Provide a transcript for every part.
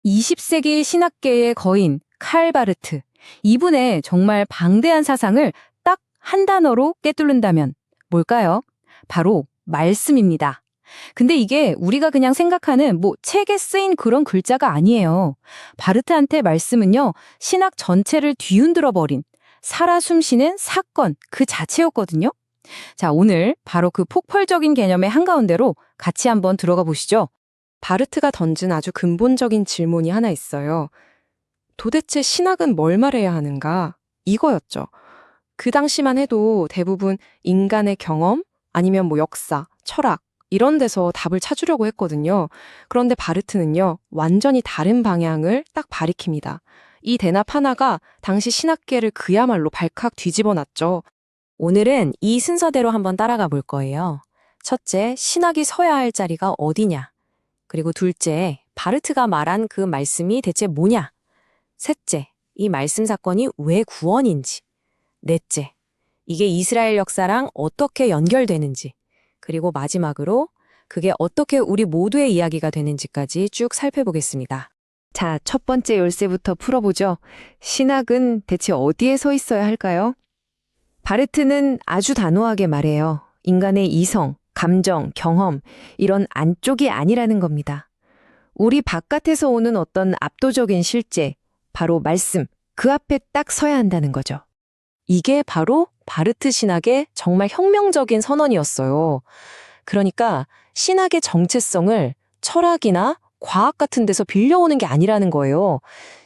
20세기 신학계의 거인 칼 바르트. 이분의 정말 방대한 사상을 딱 한 단어로 꿰뚫는다면 뭘까요? 바로 말씀입니다. 근데 이게 우리가 그냥 생각하는 책에 쓰인 그런 글자가 아니에요. 바르트한테 말씀은요, 신학 전체를 뒤흔들어 버린 살아 숨쉬는 사건 그 자체였거든요. 자, 오늘 바로 그 폭발적인 개념의 한가운데로 같이 한번 들어가 보시죠. 바르트가 던진 아주 근본적인 질문이 하나 있어요. 도대체 신학은 뭘 말해야 하는가? 이거였죠. 그 당시만 해도 대부분 인간의 경험, 아니면 역사, 철학, 이런 데서 답을 찾으려고 했거든요. 그런데 바르트는요, 완전히 다른 방향을 딱 가리킵니다. 이 대답 하나가 당시 신학계를 그야말로 발칵 뒤집어 놨죠. 오늘은 이 순서대로 한번 따라가 볼 거예요. 첫째, 신학이 서야 할 자리가 어디냐? 그리고 둘째, 바르트가 말한 그 말씀이 대체 뭐냐? 셋째, 이 말씀 사건이 왜 구원인지. 넷째, 이게 이스라엘 역사랑 어떻게 연결되는지. 그리고 마지막으로 그게 어떻게 우리 모두의 이야기가 되는지까지 쭉 살펴보겠습니다. 자, 첫 번째 열쇠부터 풀어보죠. 신학은 대체 어디에 서 있어야 할까요? 바르트는 아주 단호하게 말해요. 인간의 이성, 감정, 경험, 이런 안쪽이 아니라는 겁니다. 우리 바깥에서 오는 어떤 압도적인 실제, 바로 말씀, 그 앞에 딱 서야 한다는 거죠. 이게 바로 바르트 신학의 정말 혁명적인 선언이었어요. 그러니까 신학의 정체성을 철학이나 과학 같은 데서 빌려오는 게 아니라는 거예요.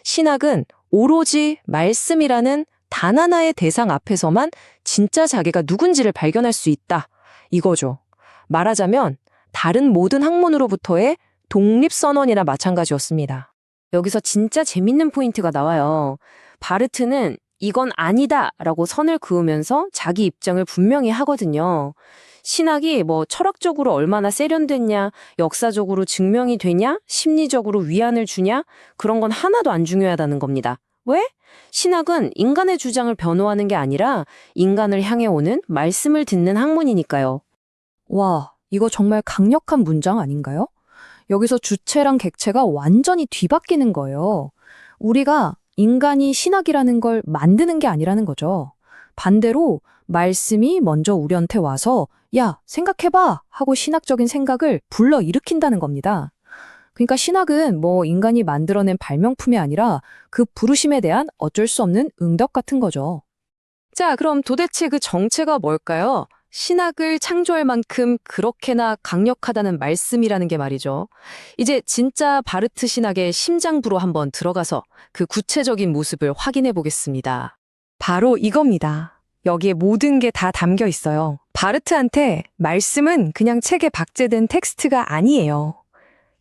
신학은 오로지 말씀이라는 단 하나의 대상 앞에서만 진짜 자기가 누군지를 발견할 수 있다. 이거죠. 말하자면 다른 모든 학문으로부터의 독립선언이나 마찬가지였습니다. 여기서 진짜 재밌는 포인트가 나와요. 바르트는 이건 아니다 라고 선을 그으면서 자기 입장을 분명히 하거든요. 신학이 철학적으로 얼마나 세련됐냐, 역사적으로 증명이 되냐, 심리적으로 위안을 주냐, 그런 건 하나도 안 중요하다는 겁니다. 왜? 신학은 인간의 주장을 변호하는 게 아니라 인간을 향해 오는 말씀을 듣는 학문이니까요. 와, 이거 정말 강력한 문장 아닌가요? 여기서 주체랑 객체가 완전히 뒤바뀌는 거예요. 우리가 인간이 신학이라는 걸 만드는 게 아니라는 거죠. 반대로 말씀이 먼저 우리한테 와서 야, 생각해봐 하고 신학적인 생각을 불러일으킨다는 겁니다. 그러니까 신학은 인간이 만들어낸 발명품이 아니라 그 부르심에 대한 어쩔 수 없는 응답 같은 거죠. 자, 그럼 도대체 그 정체가 뭘까요? 신학을 창조할 만큼 그렇게나 강력하다는 말씀이라는 게 말이죠. 이제 진짜 바르트 신학의 심장부로 한번 들어가서 그 구체적인 모습을 확인해 보겠습니다. 바로 이겁니다. 여기에 모든 게 다 담겨 있어요. 바르트한테 말씀은 그냥 책에 박제된 텍스트가 아니에요.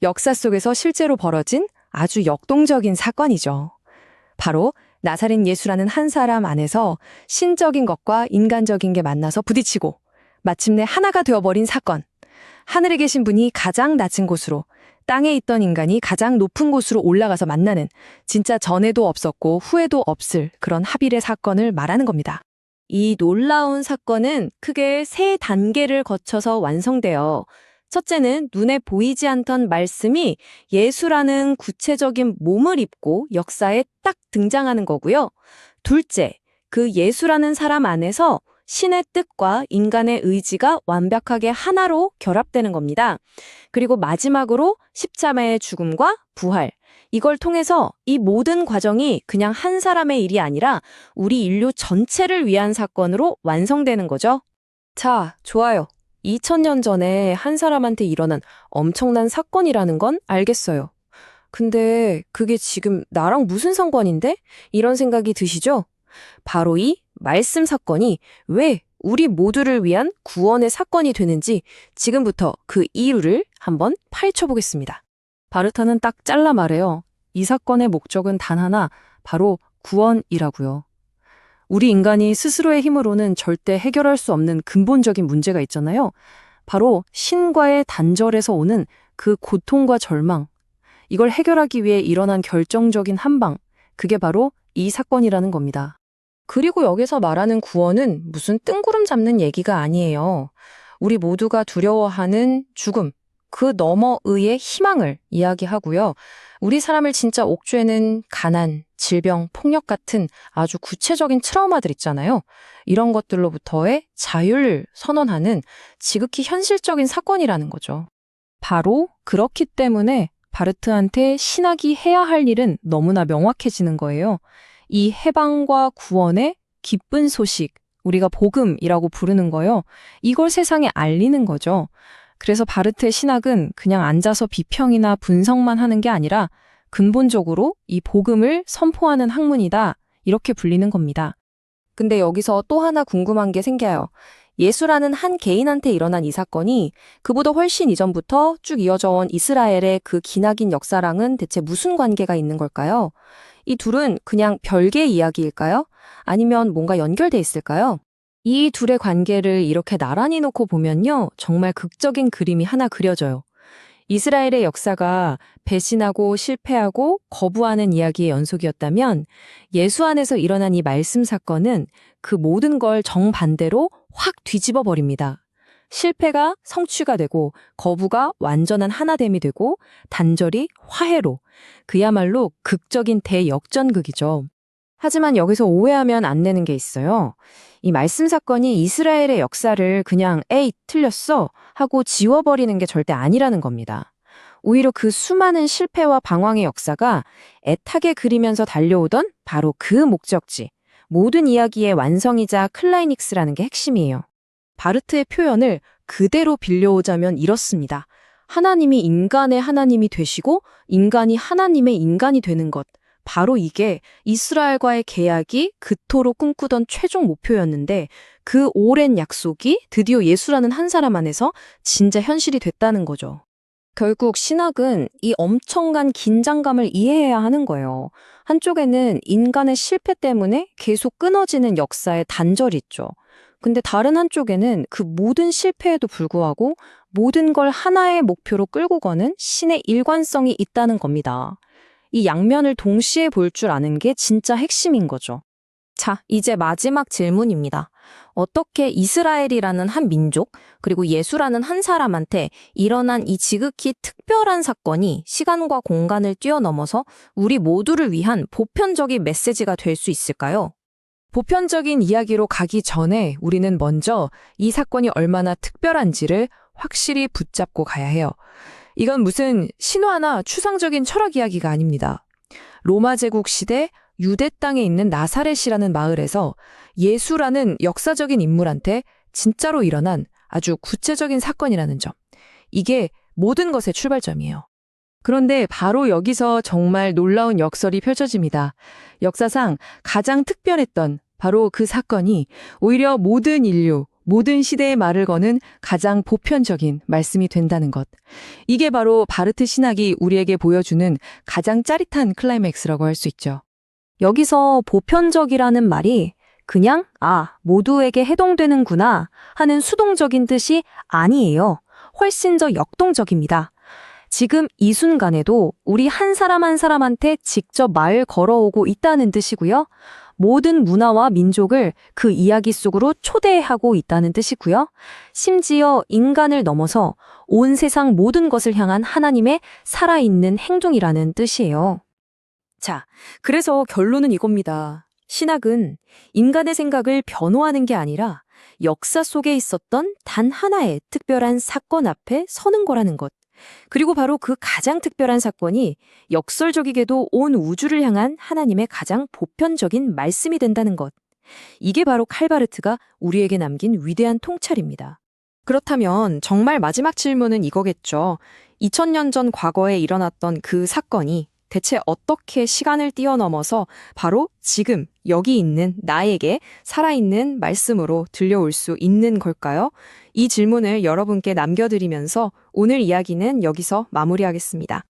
역사 속에서 실제로 벌어진 아주 역동적인 사건이죠. 바로 나사렛 예수라는 한 사람 안에서 신적인 것과 인간적인 게 만나서 부딪히고 마침내 하나가 되어버린 사건. 하늘에 계신 분이 가장 낮은 곳으로, 땅에 있던 인간이 가장 높은 곳으로 올라가서 만나는 진짜 전에도 없었고 후에도 없을 그런 합일의 사건을 말하는 겁니다. 이 놀라운 사건은 크게 세 단계를 거쳐서 완성돼요. 첫째는 눈에 보이지 않던 말씀이 예수라는 구체적인 몸을 입고 역사에 딱 등장하는 거고요. 둘째, 그 예수라는 사람 안에서 신의 뜻과 인간의 의지가 완벽하게 하나로 결합되는 겁니다. 그리고 마지막으로 십자가의 죽음과 부활. 이걸 통해서 이 모든 과정이 그냥 한 사람의 일이 아니라 우리 인류 전체를 위한 사건으로 완성되는 거죠. 자, 좋아요. 2000년 전에 한 사람한테 일어난 엄청난 사건이라는 건 알겠어요. 근데 그게 지금 나랑 무슨 상관인데? 이런 생각이 드시죠? 바로 이 말씀 사건이 왜 우리 모두를 위한 구원의 사건이 되는지 지금부터 그 이유를 한번 파헤쳐보겠습니다. 바르타는 딱 잘라 말해요. 이 사건의 목적은 단 하나, 바로 구원이라고요. 우리 인간이 스스로의 힘으로는 절대 해결할 수 없는 근본적인 문제가 있잖아요. 바로 신과의 단절에서 오는 그 고통과 절망. 이걸 해결하기 위해 일어난 결정적인 한방. 그게 바로 이 사건이라는 겁니다. 그리고 여기서 말하는 구원은 무슨 뜬구름 잡는 얘기가 아니에요. 우리 모두가 두려워하는 죽음, 그 너머의 희망을 이야기하고요. 우리 사람을 진짜 옥죄는 가난, 질병, 폭력 같은 아주 구체적인 트라우마들 있잖아요. 이런 것들로부터의 자유를 선언하는 지극히 현실적인 사건이라는 거죠. 바로 그렇기 때문에 바르트한테 신학이 해야 할 일은 너무나 명확해지는 거예요. 이 해방과 구원의 기쁜 소식, 우리가 복음이라고 부르는 거요. 이걸 세상에 알리는 거죠. 그래서 바르트의 신학은 그냥 앉아서 비평이나 분석만 하는 게 아니라 근본적으로 이 복음을 선포하는 학문이다. 이렇게 불리는 겁니다. 근데 여기서 또 하나 궁금한 게 생겨요. 예수라는 한 개인한테 일어난 이 사건이 그보다 훨씬 이전부터 쭉 이어져 온 이스라엘의 그 기나긴 역사랑은 대체 무슨 관계가 있는 걸까요? 이 둘은 그냥 별개의 이야기일까요? 아니면 뭔가 연결돼 있을까요? 이 둘의 관계를 이렇게 나란히 놓고 보면요, 정말 극적인 그림이 하나 그려져요. 이스라엘의 역사가 배신하고 실패하고 거부하는 이야기의 연속이었다면 예수 안에서 일어난 이 말씀 사건은 그 모든 걸 정반대로 확 뒤집어 버립니다. 실패가 성취가 되고 거부가 완전한 하나됨이 되고 단절이 화해로, 그야말로 극적인 대역전극이죠. 하지만 여기서 오해하면 안 되는 게 있어요. 이 말씀 사건이 이스라엘의 역사를 그냥 에이, 틀렸어 하고 지워버리는 게 절대 아니라는 겁니다. 오히려 그 수많은 실패와 방황의 역사가 애타게 그리면서 달려오던 바로 그 목적지, 모든 이야기의 완성이자 클라이닉스라는 게 핵심이에요. 바르트의 표현을 그대로 빌려오자면 이렇습니다. 하나님이 인간의 하나님이 되시고 인간이 하나님의 인간이 되는 것. 바로 이게 이스라엘과의 계약이 그토록 꿈꾸던 최종 목표였는데 그 오랜 약속이 드디어 예수라는 한 사람 안에서 진짜 현실이 됐다는 거죠. 결국 신학은 이 엄청난 긴장감을 이해해야 하는 거예요. 한쪽에는 인간의 실패 때문에 계속 끊어지는 역사의 단절이 있죠. 근데 다른 한쪽에는 그 모든 실패에도 불구하고 모든 걸 하나의 목표로 끌고 가는 신의 일관성이 있다는 겁니다. 이 양면을 동시에 볼 줄 아는 게 진짜 핵심인 거죠. 자, 이제 마지막 질문입니다. 어떻게 이스라엘이라는 한 민족, 그리고 예수라는 한 사람한테 일어난 이 지극히 특별한 사건이 시간과 공간을 뛰어넘어서 우리 모두를 위한 보편적인 메시지가 될 수 있을까요? 보편적인 이야기로 가기 전에 우리는 먼저 이 사건이 얼마나 특별한지를 확실히 붙잡고 가야 해요. 이건 무슨 신화나 추상적인 철학 이야기가 아닙니다. 로마 제국 시대 유대 땅에 있는 나사렛이라는 마을에서 예수라는 역사적인 인물한테 진짜로 일어난 아주 구체적인 사건이라는 점. 이게 모든 것의 출발점이에요. 그런데 바로 여기서 정말 놀라운 역설이 펼쳐집니다. 역사상 가장 특별했던 바로 그 사건이 오히려 모든 인류, 모든 시대의 말을 거는 가장 보편적인 말씀이 된다는 것. 이게 바로 바르트 신학이 우리에게 보여주는 가장 짜릿한 클라이맥스라고 할 수 있죠. 여기서 보편적이라는 말이 그냥 모두에게 해당되는구나 하는 수동적인 뜻이 아니에요. 훨씬 더 역동적입니다. 지금 이 순간에도 우리 한 사람 한 사람한테 직접 말 걸어오고 있다는 뜻이고요. 모든 문화와 민족을 그 이야기 속으로 초대하고 있다는 뜻이고요. 심지어 인간을 넘어서 온 세상 모든 것을 향한 하나님의 살아있는 행동이라는 뜻이에요. 자, 그래서 결론은 이겁니다. 신학은 인간의 생각을 변호하는 게 아니라 역사 속에 있었던 단 하나의 특별한 사건 앞에 서는 거라는 것. 그리고 바로 그 가장 특별한 사건이 역설적이게도 온 우주를 향한 하나님의 가장 보편적인 말씀이 된다는 것. 이게 바로 칼바르트가 우리에게 남긴 위대한 통찰입니다. 그렇다면 정말 마지막 질문은 이거겠죠. 2000년 전 과거에 일어났던 그 사건이 대체 어떻게 시간을 뛰어넘어서 바로 지금 여기 있는 나에게 살아있는 말씀으로 들려올 수 있는 걸까요? 이 질문을 여러분께 남겨드리면서 오늘 이야기는 여기서 마무리하겠습니다.